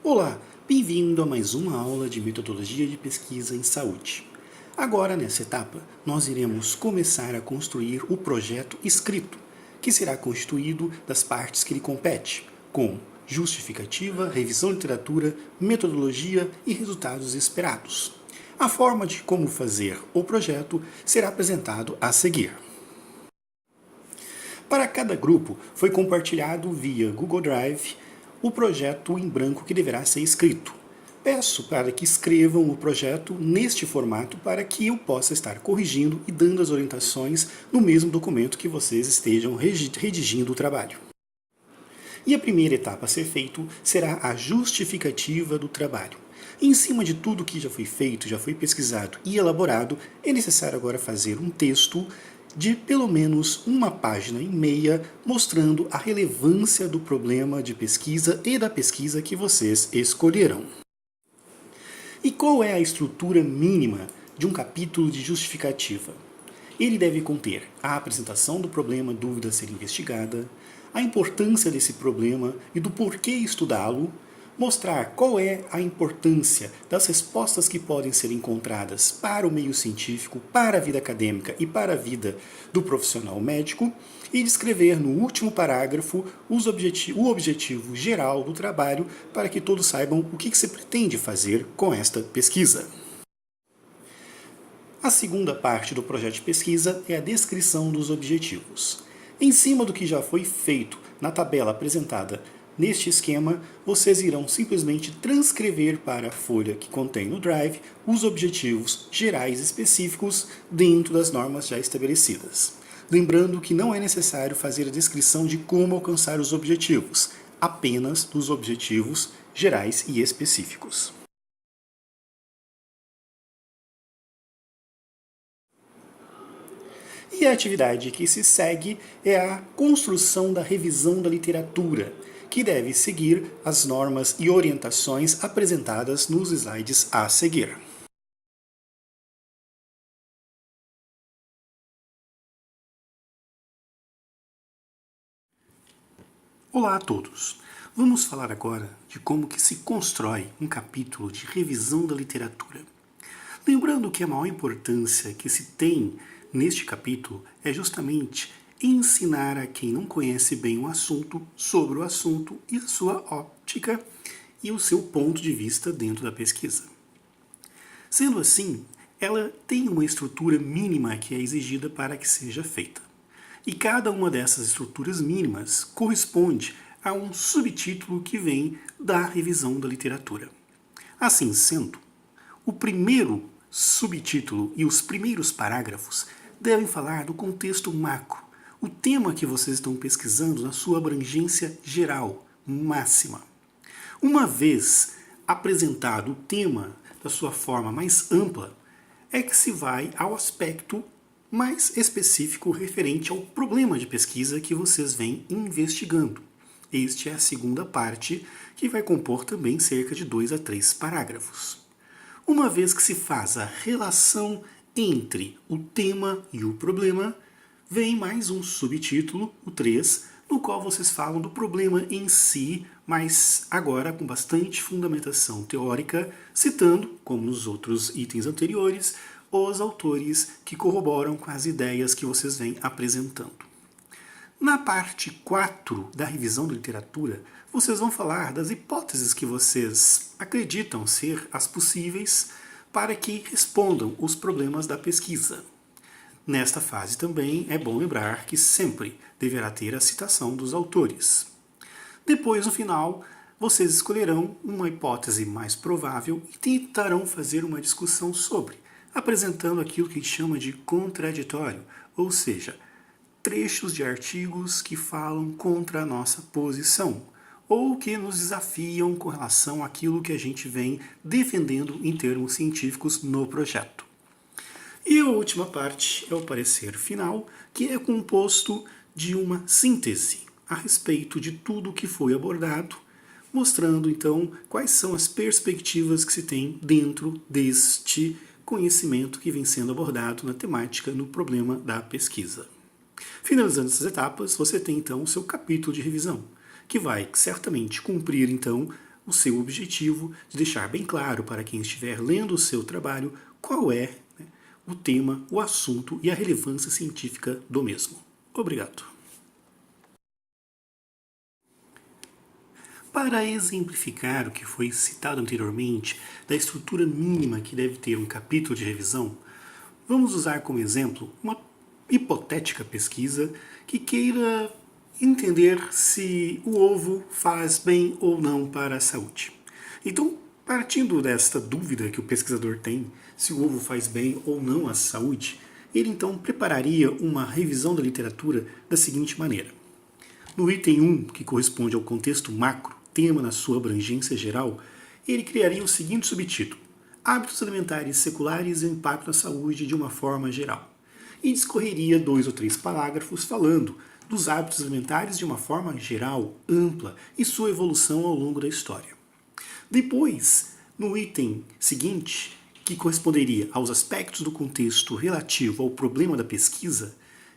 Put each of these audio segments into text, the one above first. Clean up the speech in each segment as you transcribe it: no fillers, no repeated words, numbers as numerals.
Olá, bem-vindo a mais uma aula de metodologia de pesquisa em saúde. Agora, nessa etapa, nós iremos começar a construir o projeto escrito, que será constituído das partes que lhe compete, como justificativa, revisão de literatura, metodologia e resultados esperados. A forma de como fazer o projeto será apresentado a seguir. Para cada grupo, foi compartilhado via Google Drive o projeto em branco que deverá ser escrito. Peço para que escrevam o projeto neste formato para que eu possa estar corrigindo e dando as orientações no mesmo documento que vocês estejam redigindo o trabalho. E a primeira etapa a ser feito será a justificativa do trabalho. Em cima de tudo que já foi feito, já foi pesquisado e elaborado, é necessário agora fazer um texto de pelo menos 1,5 páginas mostrando a relevância do problema de pesquisa e da pesquisa que vocês escolherão. E qual é a estrutura mínima de um capítulo de justificativa? Ele deve conter a apresentação do problema, dúvida a ser investigada, a importância desse problema e do porquê estudá-lo, mostrar qual é a importância das respostas que podem ser encontradas para o meio científico, para a vida acadêmica e para a vida do profissional médico, e descrever no último parágrafo o objetivo geral do trabalho para que todos saibam o que se pretende fazer com esta pesquisa. A segunda parte do projeto de pesquisa é a descrição dos objetivos. Em cima do que já foi feito na tabela apresentada neste esquema, vocês irão simplesmente transcrever para a folha que contém no Drive os objetivos gerais específicos dentro das normas já estabelecidas. Lembrando que não é necessário fazer a descrição de como alcançar os objetivos, apenas dos objetivos gerais e específicos. E a atividade que se segue é a construção da revisão da literatura, que deve seguir as normas e orientações apresentadas nos slides a seguir. Olá a todos! Vamos falar agora de como que se constrói um capítulo de revisão da literatura. Lembrando que a maior importância que se tem neste capítulo é justamente ensinar a quem não conhece bem o assunto sobre o assunto e a sua óptica e o seu ponto de vista dentro da pesquisa. Sendo assim, ela tem uma estrutura mínima que é exigida para que seja feita. E cada uma dessas estruturas mínimas corresponde a um subtítulo que vem da revisão da literatura. Assim sendo, o primeiro subtítulo e os primeiros parágrafos devem falar do contexto macro, o tema que vocês estão pesquisando na sua abrangência geral, máxima. Uma vez apresentado o tema da sua forma mais ampla, é que se vai ao aspecto mais específico referente ao problema de pesquisa que vocês vêm investigando. Este é a segunda parte, que vai compor também cerca de 2 a 3 parágrafos. Uma vez que se faz a relação entre o tema e o problema, vem mais um subtítulo, o 3, no qual vocês falam do problema em si, mas agora com bastante fundamentação teórica, citando, como nos outros itens anteriores, os autores que corroboram com as ideias que vocês vêm apresentando. Na parte 4 da revisão da literatura, vocês vão falar das hipóteses que vocês acreditam ser as possíveis para que respondam os problemas da pesquisa. Nesta fase também é bom lembrar que sempre deverá ter a citação dos autores. Depois, no final, vocês escolherão uma hipótese mais provável e tentarão fazer uma discussão sobre, apresentando aquilo que a gente chama de contraditório, ou seja, trechos de artigos que falam contra a nossa posição, ou que nos desafiam com relação àquilo que a gente vem defendendo em termos científicos no projeto. E a última parte é o parecer final, que é composto de uma síntese a respeito de tudo o que foi abordado, mostrando então quais são as perspectivas que se tem dentro deste conhecimento que vem sendo abordado na temática, no problema da pesquisa. Finalizando essas etapas, você tem então o seu capítulo de revisão, que vai certamente cumprir então o seu objetivo de deixar bem claro para quem estiver lendo o seu trabalho qual é, né, o tema, o assunto e a relevância científica do mesmo. Obrigado. Para exemplificar o que foi citado anteriormente, da estrutura mínima que deve ter um capítulo de revisão, vamos usar como exemplo uma hipotética pesquisa que queira entender se o ovo faz bem ou não para a saúde. Então, partindo desta dúvida que o pesquisador tem, se o ovo faz bem ou não à saúde, ele então prepararia uma revisão da literatura da seguinte maneira. No item 1, que corresponde ao contexto macro, tema na sua abrangência geral, ele criaria o seguinte subtítulo: Hábitos alimentares seculares e o impacto na saúde de uma forma geral. E discorreria 2 ou 3 parágrafos falando dos hábitos alimentares de uma forma geral, ampla, e sua evolução ao longo da história. Depois, no item seguinte, que corresponderia aos aspectos do contexto relativo ao problema da pesquisa,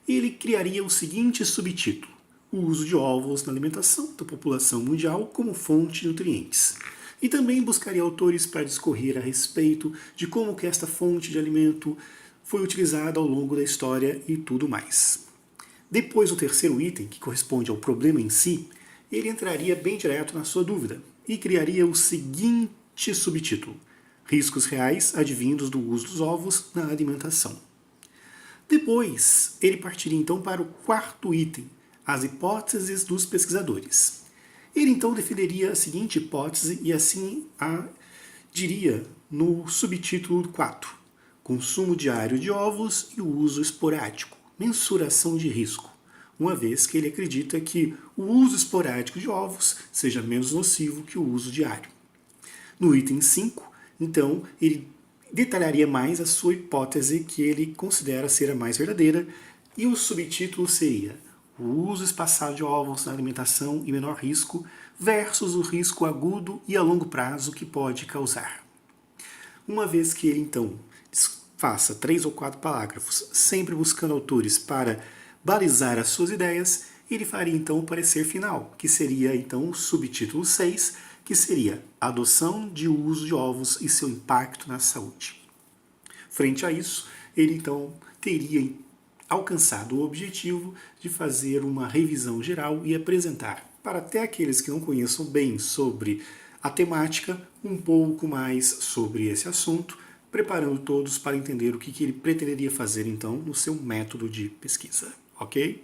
ele criaria o seguinte subtítulo: o uso de ovos na alimentação da população mundial como fonte de nutrientes. E também buscaria autores para discorrer a respeito de como que esta fonte de alimento foi utilizada ao longo da história e tudo mais. Depois, o terceiro item, que corresponde ao problema em si, ele entraria bem direto na sua dúvida e criaria o seguinte subtítulo: Riscos reais advindos do uso dos ovos na alimentação. Depois, ele partiria então para o quarto item, as hipóteses dos pesquisadores. Ele então defenderia a seguinte hipótese e assim a diria no subtítulo 4, consumo diário de ovos e o uso esporádico, mensuração de risco, uma vez que ele acredita que o uso esporádico de ovos seja menos nocivo que o uso diário. No item 5, então, ele detalharia mais a sua hipótese que ele considera ser a mais verdadeira e o subtítulo seria o uso espaçado de ovos na alimentação e menor risco versus o risco agudo e a longo prazo que pode causar. Uma vez que ele, então, faça 3 ou 4 parágrafos, sempre buscando autores para balizar as suas ideias, ele faria, então, o parecer final, que seria, então, o subtítulo 6, que seria Adoção de uso de ovos e seu impacto na saúde. Frente a isso, ele, então, teria alcançado o objetivo de fazer uma revisão geral e apresentar para até aqueles que não conheçam bem sobre a temática um pouco mais sobre esse assunto, preparando todos para entender o que ele pretenderia fazer então no seu método de pesquisa, ok?